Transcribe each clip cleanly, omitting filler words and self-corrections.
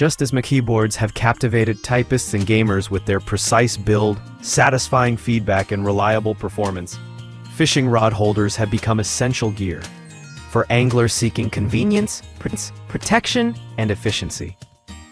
Just as keyboards have captivated typists and gamers with their precise build, satisfying feedback, and reliable performance, fishing rod holders have become essential gear for anglers seeking convenience, protection, and efficiency.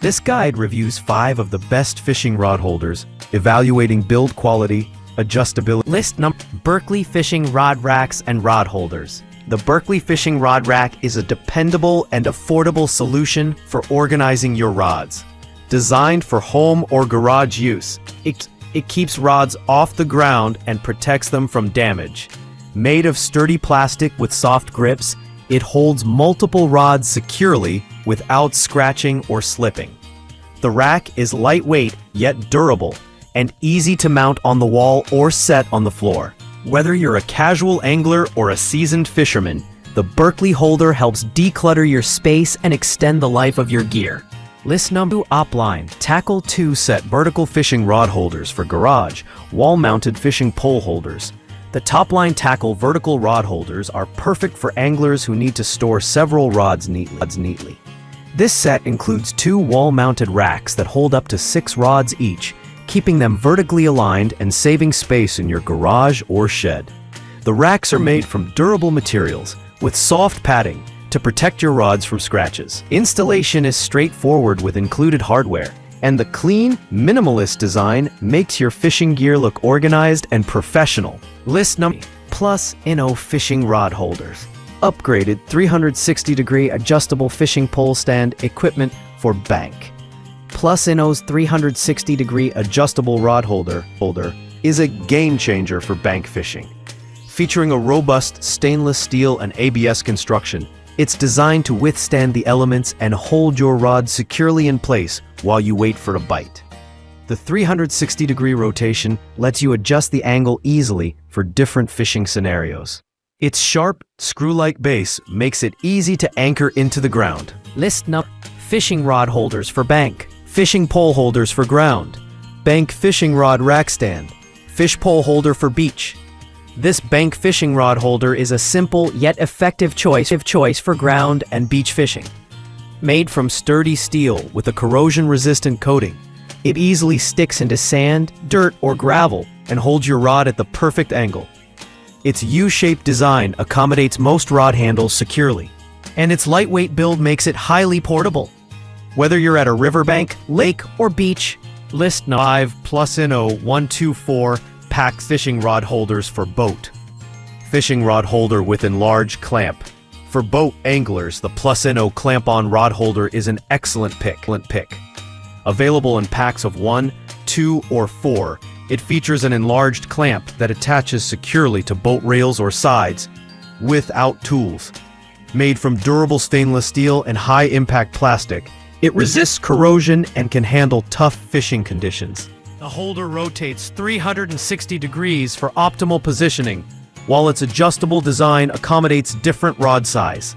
This guide reviews 5 of the best fishing rod holders, evaluating build quality, adjustability. List number: Berkley fishing rod racks and rod holders. The Berkley fishing rod rack is a dependable and affordable solution for organizing your rods. Designed for home or garage use, it keeps rods off the ground and protects them from damage. Made of sturdy plastic with soft grips, it holds multiple rods securely without scratching or slipping. The rack is lightweight yet durable and easy to mount on the wall or set on the floor. Whether you're a casual angler or a seasoned fisherman, the Berkley holder helps declutter your space and extend the life of your gear. List number 2: Topline Tackle 2 Set Vertical Fishing Rod Holders for Garage, Wall-Mounted Fishing Pole Holders. The Topline Tackle vertical rod holders are perfect for anglers who need to store several rods neatly. This set includes 2 wall-mounted racks that hold up to 6 rods each, keeping them vertically aligned and saving space in your garage or shed. The racks are made from durable materials with soft padding to protect your rods from scratches. Installation is straightforward with included hardware, and the clean, minimalist design makes your fishing gear look organized and professional. List number: plusinno fishing rod holders. Upgraded 360-degree adjustable fishing pole stand equipment for bank. plusinno's 360-degree adjustable rod holder is a game changer for bank fishing. Featuring a robust stainless steel and ABS construction, it's designed to withstand the elements and hold your rod securely in place while you wait for a bite. The 360-degree rotation lets you adjust the angle easily for different fishing scenarios. Its sharp, screw-like base makes it easy to anchor into the ground. List number: Fishing rod holders for bank. Fishing pole holders for ground. Bank fishing rod rack stand. Fish pole holder for beach. This bank fishing rod holder is a simple yet effective choice for ground and beach fishing. Made from sturdy steel with a corrosion-resistant coating, it easily sticks into sand, dirt, or gravel and holds your rod at the perfect angle. Its U-shaped design accommodates most rod handles securely, and its lightweight build makes it highly portable. Whether you're at a riverbank, lake, or beach. List 5 plusinno 124 pack fishing rod holders for boat. Fishing rod holder with enlarged clamp. For boat anglers, the plusinno clamp-on rod holder is an excellent pick. Available in packs of 1, 2, or 4, it features an enlarged clamp that attaches securely to boat rails or sides without tools. Made from durable stainless steel and high-impact plastic, it resists corrosion and can handle tough fishing conditions. The holder rotates 360 degrees for optimal positioning, while its adjustable design accommodates different rod size.